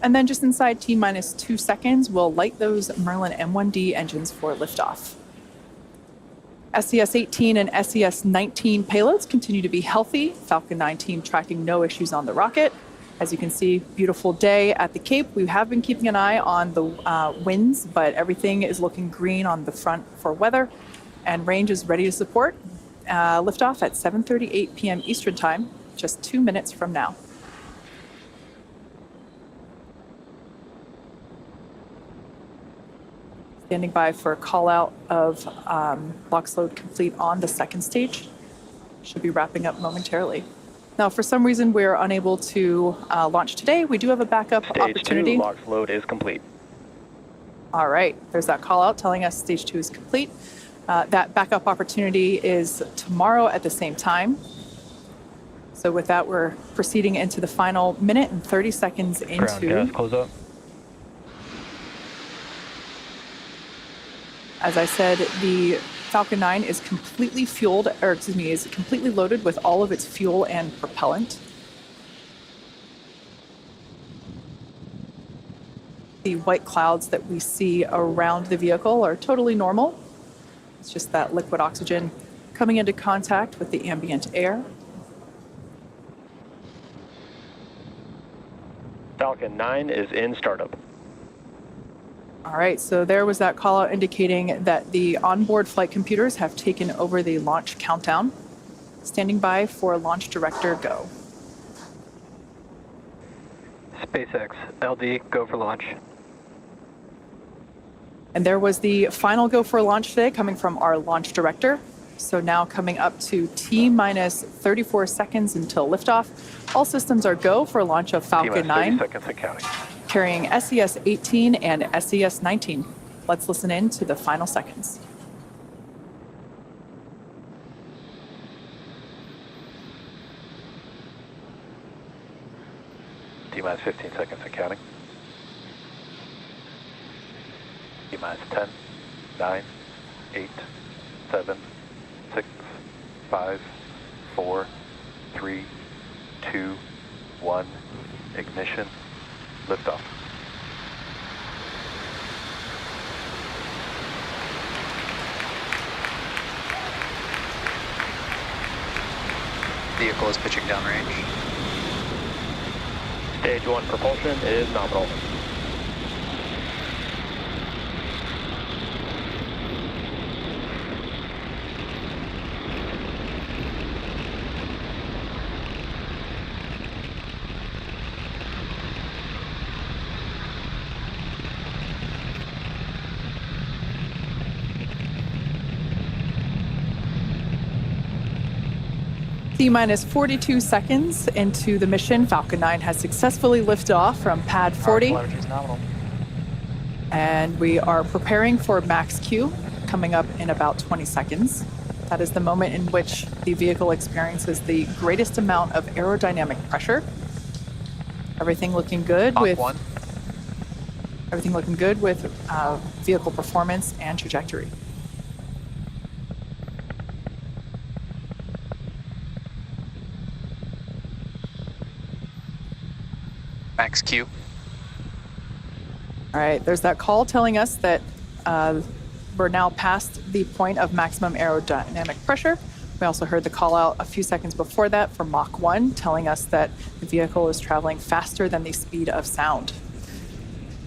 [SPEAKER 8] And then just inside T-minus 2 seconds, we'll light those Merlin M1D engines for liftoff. SES-18 and SES-19 payloads continue to be healthy. Falcon 9 team tracking no issues on the rocket. As you can see, beautiful day at the Cape. We have been keeping an eye on the winds, but everything is looking green on the front for weather, and range is ready to support. Liftoff at 7:38 p.m. Eastern Time, just 2 minutes from now. Standing by for a call out of box load complete on the second stage. Should be wrapping up momentarily. Now, for some reason, we're unable to launch today. We do have a backup opportunity.
[SPEAKER 2] Stage 2 box load is complete.
[SPEAKER 8] All right, there's that call out telling us stage 2 is complete. That backup opportunity is tomorrow at the same time. So with that, we're proceeding into the final minute and 30 seconds into...
[SPEAKER 2] Ground gas close up.
[SPEAKER 8] As I said, the Falcon 9 is completely fueled, or excuse me, is completely loaded with all of its fuel and propellant. The white clouds that we see around the vehicle are totally normal. It's just that liquid oxygen coming into contact with the ambient air.
[SPEAKER 2] Falcon 9 is in startup.
[SPEAKER 8] All right, so there was that call out indicating that the onboard flight computers have taken over the launch countdown. Standing by for launch director go.
[SPEAKER 2] SpaceX, LD, go for launch.
[SPEAKER 8] And there was the final go for launch today coming from our launch director. So now coming up to T-minus 34 seconds until liftoff. All systems are go for launch of Falcon 9,
[SPEAKER 2] 30 seconds and counting.
[SPEAKER 8] carrying SES-18 and SES-19. Let's listen in to the final seconds.
[SPEAKER 2] T-minus 15 seconds and counting. T-minus 10, 9, 8, 7, 6, 5, 4, 3, 2, 1, ignition, liftoff.
[SPEAKER 3] Vehicle is pitching downrange.
[SPEAKER 2] Stage 1 propulsion is nominal.
[SPEAKER 8] T-minus 42 seconds into the mission, Falcon 9 has successfully lifted off from pad 40. And we are preparing for max Q, coming up in about 20 seconds. That is the moment in which the vehicle experiences the greatest amount of aerodynamic pressure. Everything looking good with vehicle performance and trajectory.
[SPEAKER 3] Max Q.
[SPEAKER 8] All right, there's that call telling us that we're now past the point of maximum aerodynamic pressure. We also heard the call out a few seconds before that for Mach 1, telling us that the vehicle is traveling faster than the speed of sound.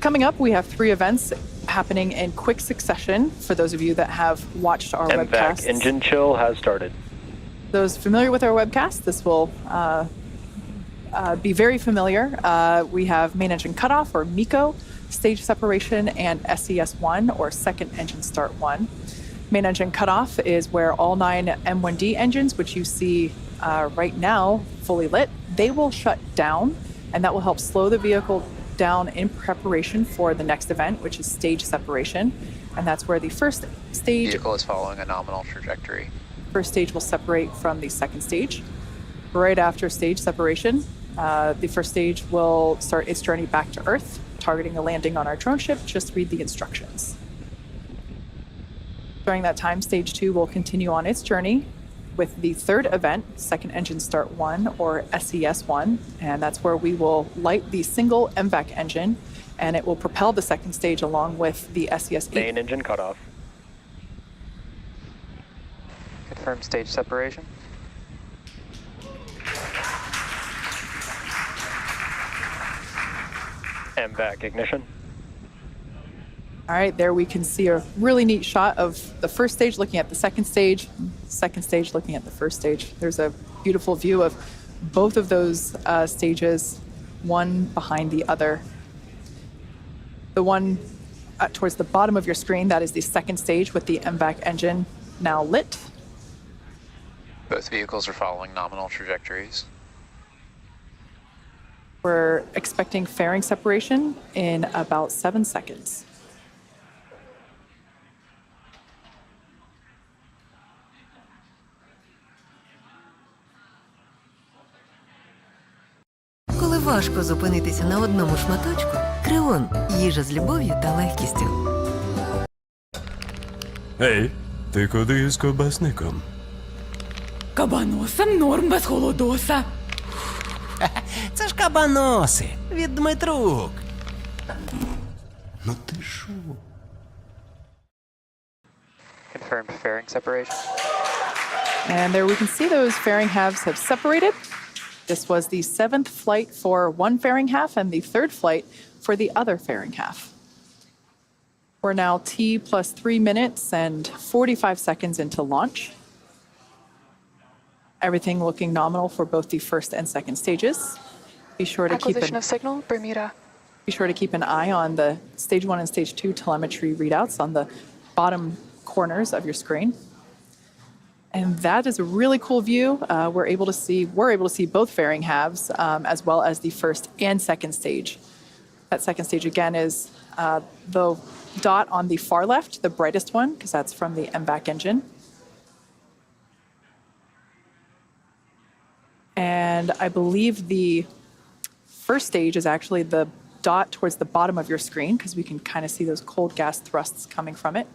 [SPEAKER 8] Coming up, we have 3 events happening in quick succession for those of you that have watched our webcast.
[SPEAKER 2] Engine chill has started.
[SPEAKER 8] Those familiar with our webcast, this will be very familiar. We have main engine cutoff, or MECO, stage separation, and SES-1, or second engine start 1. Main engine cutoff is where all 9 M1D engines, which you see right now fully lit, they will shut down, and that will help slow the vehicle down in preparation for the next event, which is stage separation. And that's where the first stage...
[SPEAKER 3] Vehicle is following a nominal trajectory.
[SPEAKER 8] First stage will separate from the second stage. Right after stage separation, the first stage will start its journey back to Earth, targeting a landing on our drone ship. Just read the instructions. During that time, stage 2 will continue on its journey with the third event, second engine start 1, or SES-1, and that's where we will light the single MVAC engine, and it will propel the second stage along with the SES-8.
[SPEAKER 2] Main engine cutoff.
[SPEAKER 3] Confirm stage separation.
[SPEAKER 2] MVAC ignition.
[SPEAKER 8] All right, there we can see a really neat shot of the first stage looking at the second stage looking at the first stage. There's a beautiful view of both of those stages, one behind the other. The one towards the bottom of your screen, that is the second stage with the MVAC engine now lit.
[SPEAKER 3] Both vehicles are following nominal trajectories.
[SPEAKER 8] We're expecting fairing separation in about 7 seconds.
[SPEAKER 21] Коли важко зупинитися на одному шматочку, Креон – їжа з любов'ю та легкістю.
[SPEAKER 22] Ей, ти куди з ковбасником?
[SPEAKER 23] Кабаносам норм без холодоса.
[SPEAKER 24] Це ж кабаноси від Дмитрук. Ну ти шо?
[SPEAKER 3] Confirmed fairing separation.
[SPEAKER 8] And there we can see those fairing halves have separated. This was the 7th flight for one fairing half and the 3rd flight for the other fairing half. We're now T plus 3 minutes and 45 seconds into launch. Everything looking nominal for both the first and second stages. Be sure to keep
[SPEAKER 25] Acquisition of signal, Bermuda.
[SPEAKER 8] Be sure to keep an eye on the stage 1 and stage 2 telemetry readouts on the bottom corners of your screen. And that is a really cool view. We're able to see both fairing halves, as well as the first and second stage. That second stage again is the dot on the far left, the brightest one, because that's from the MVAC engine. And I believe the first stage is actually the dot towards the bottom of your screen, because we can kind of see those cold gas thrusts coming from it.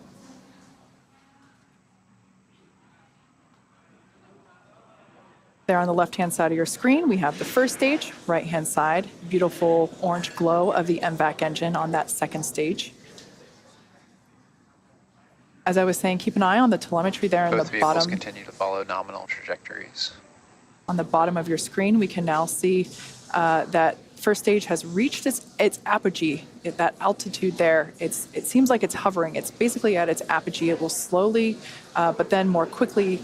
[SPEAKER 8] There on the left-hand side of your screen, we have the first stage, right-hand side, beautiful orange glow of the MVAC engine on that second stage. As I was saying, keep an eye on the telemetry there in the bottom.
[SPEAKER 1] Both vehicles continue to follow nominal trajectories.
[SPEAKER 8] On the bottom of your screen, we can now see that first stage has reached its apogee, that altitude there. It seems like it's hovering. It's basically at its apogee. It will slowly, but then more quickly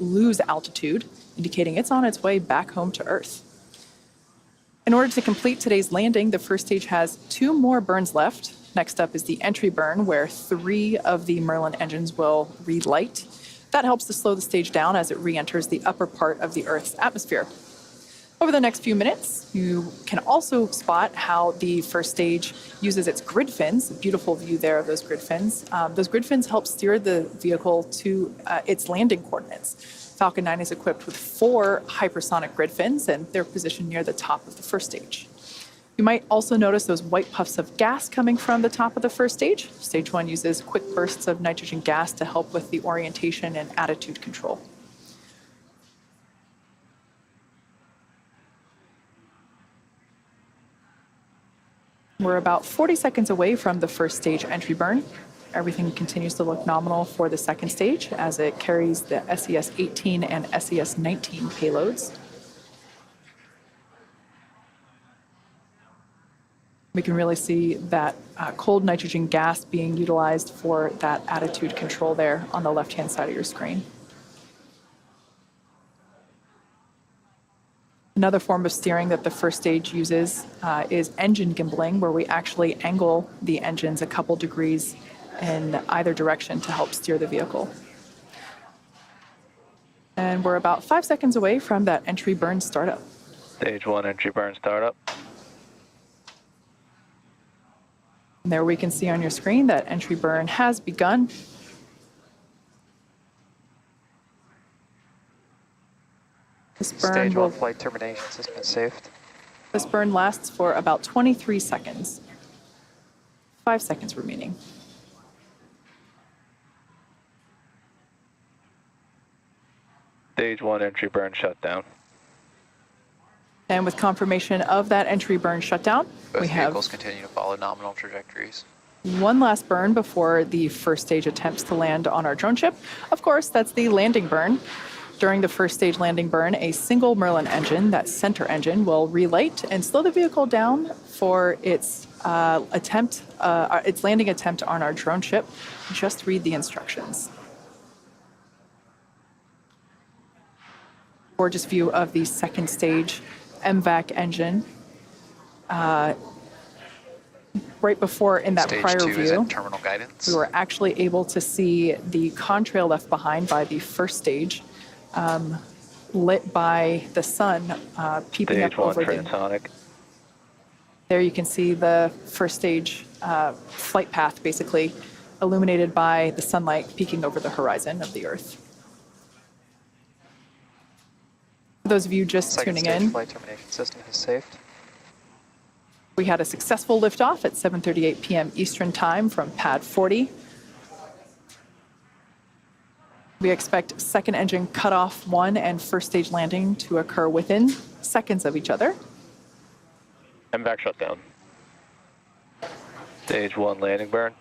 [SPEAKER 8] lose altitude, indicating it's on its way back home to Earth. In order to complete today's landing, the first stage has 2 more burns left. Next up is the entry burn, where 3 of the Merlin engines will relight. That helps to slow the stage down as it re-enters the upper part of the Earth's atmosphere. Over the next few minutes, you can also spot how the first stage uses its grid fins. A beautiful view there of those grid fins. Those grid fins help steer the vehicle to its landing coordinates. Falcon 9 is equipped with 4 hypersonic grid fins, and they're positioned near the top of the first stage. You might also notice those white puffs of gas coming from the top of the first stage. Stage 1 uses quick bursts of nitrogen gas to help with the orientation and attitude control. We're about 40 seconds away from the first stage entry burn. Everything continues to look nominal for the second stage as it carries the SES-18 and SES-19 payloads. We can really see that cold nitrogen gas being utilized for that attitude control there on the left-hand side of your screen. Another form of steering that the first stage uses is engine gimbaling, where we actually angle the engines a couple degrees in either direction to help steer the vehicle. And we're about 5 seconds away from that entry burn startup.
[SPEAKER 1] Stage 1 entry burn startup.
[SPEAKER 8] And there we can see on your screen that entry burn has begun. This burn
[SPEAKER 1] Stage 1 flight termination system is saved.
[SPEAKER 8] This burn lasts for about 23 seconds. 5 seconds remaining.
[SPEAKER 1] Stage 1 entry burn shutdown.
[SPEAKER 8] And with confirmation of that entry burn shutdown,
[SPEAKER 1] Both
[SPEAKER 8] we have
[SPEAKER 1] vehicles continue to follow nominal trajectories.
[SPEAKER 8] one last burn before the first stage attempts to land on our drone ship. Of course, that's the landing burn. During the first stage landing burn, a single Merlin engine, that center engine, will relight and slow the vehicle down for its landing attempt on our drone ship. Just read the instructions. Gorgeous view of the second stage MVAC engine. Right before, in that
[SPEAKER 1] Stage
[SPEAKER 8] prior
[SPEAKER 1] 2
[SPEAKER 8] view,
[SPEAKER 1] is in terminal guidance.
[SPEAKER 8] we were actually able to see the contrail left behind by the first stage, lit by the sun peeping
[SPEAKER 1] Stage
[SPEAKER 8] up
[SPEAKER 1] 1
[SPEAKER 8] over the...
[SPEAKER 1] transonic.
[SPEAKER 8] There you can see the first stage flight path, basically illuminated by the sunlight peeking over the horizon of the Earth. For those of you just
[SPEAKER 1] Second
[SPEAKER 8] tuning
[SPEAKER 1] stage
[SPEAKER 8] in,
[SPEAKER 1] flight termination system is saved.
[SPEAKER 8] we had a successful liftoff at 7:38 p.m. Eastern Time from Pad 40. We expect second engine cutoff 1 and first stage landing to occur within seconds of each other.
[SPEAKER 1] MVAC shutdown. Stage 1 landing burn.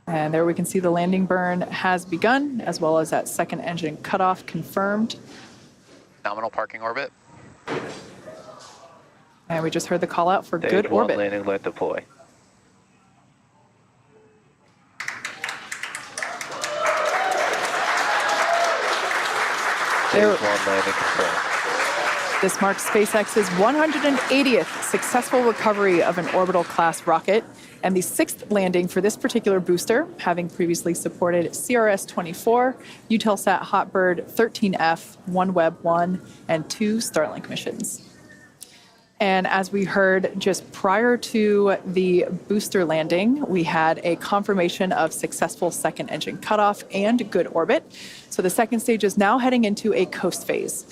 [SPEAKER 8] And there we can see the landing burn has begun, as well as that second engine cutoff confirmed.
[SPEAKER 1] Nominal parking orbit.
[SPEAKER 8] And we just heard the call out for
[SPEAKER 1] Stage
[SPEAKER 8] good
[SPEAKER 1] 1
[SPEAKER 8] orbit.
[SPEAKER 1] landing light deploy. Stage 1 landing confirmed.
[SPEAKER 8] This marks SpaceX's 180th successful recovery of an orbital-class rocket and the 6th landing for this particular booster, having previously supported CRS-24, Eutelsat Hotbird 13F, OneWeb 1, and 2 Starlink missions. And as we heard just prior to the booster landing, we had a confirmation of successful second engine cutoff and good orbit. So the second stage is now heading into a coast phase.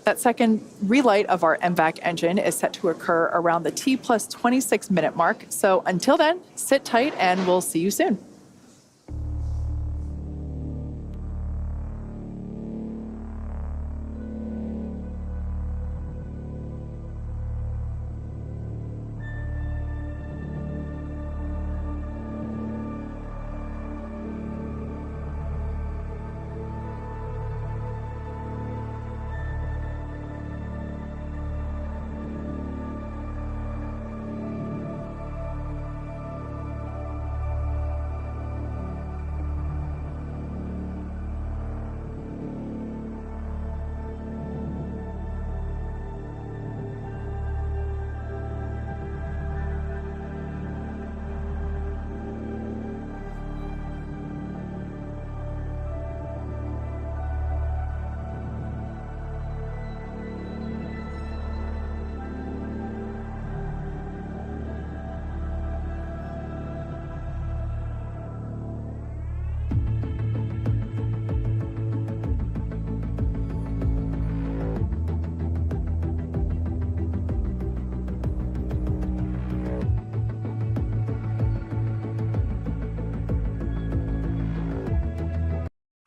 [SPEAKER 8] That second relight of our MVAC engine is set to occur around the T+26 minute mark. So until then, sit tight and we'll see you soon.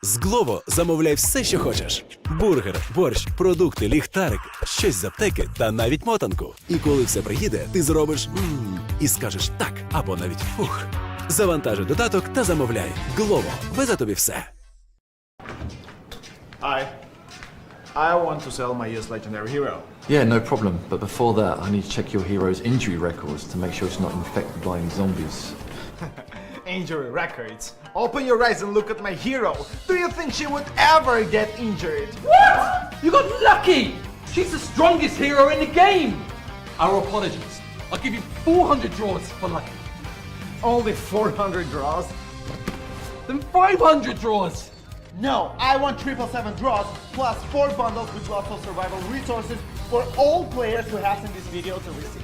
[SPEAKER 24] З Glovo замовляй все, що хочеш. Бургер, борщ, продукти, ліхтарик, щось з аптеки та навіть мотанку. І коли все приїде, ти зробиш і скажеш так, або навіть фух. Завантажуй додаток та замовляй. Glovo. Везе тобі все.
[SPEAKER 5] Hi. I want to sell my year's legendary hero.
[SPEAKER 6] Yeah, no problem. But before that, I need to check your hero's injury records to make sure it's not infected by any zombies.
[SPEAKER 5] Injury records. Open your eyes and look at my hero. Do you think she would ever get injured?
[SPEAKER 7] What? You got lucky! She's the strongest hero in the game! Our apologies. I'll give you 400 draws for lucky.
[SPEAKER 5] Only 400 draws?
[SPEAKER 7] Then 500 draws!
[SPEAKER 5] No, I want 777 draws plus 4 bundles with lots of survival resources for all players who have seen this video to receive.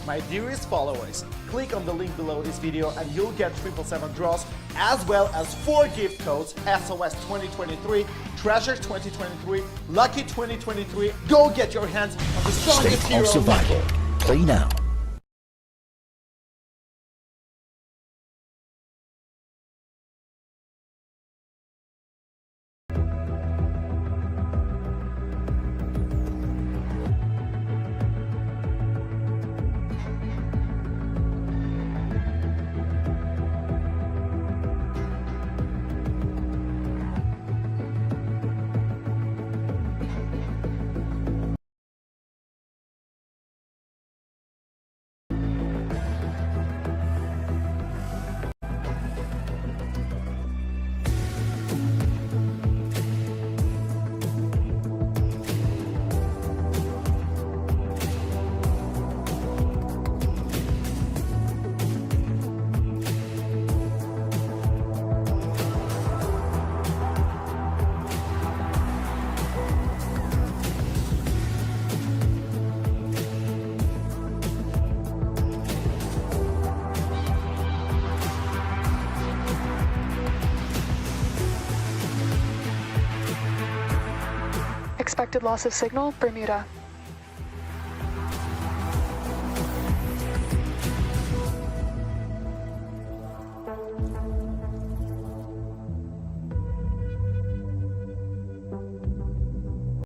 [SPEAKER 5] My dearest followers, click on the link below this video and you'll get 777 draws as well as 4 gift codes: SOS 2023, Treasure 2023, Lucky 2023. Go get your hands on the strongest
[SPEAKER 23] State
[SPEAKER 5] hero.
[SPEAKER 23] of survival. Play now.
[SPEAKER 25] Expected loss of signal, Bermuda.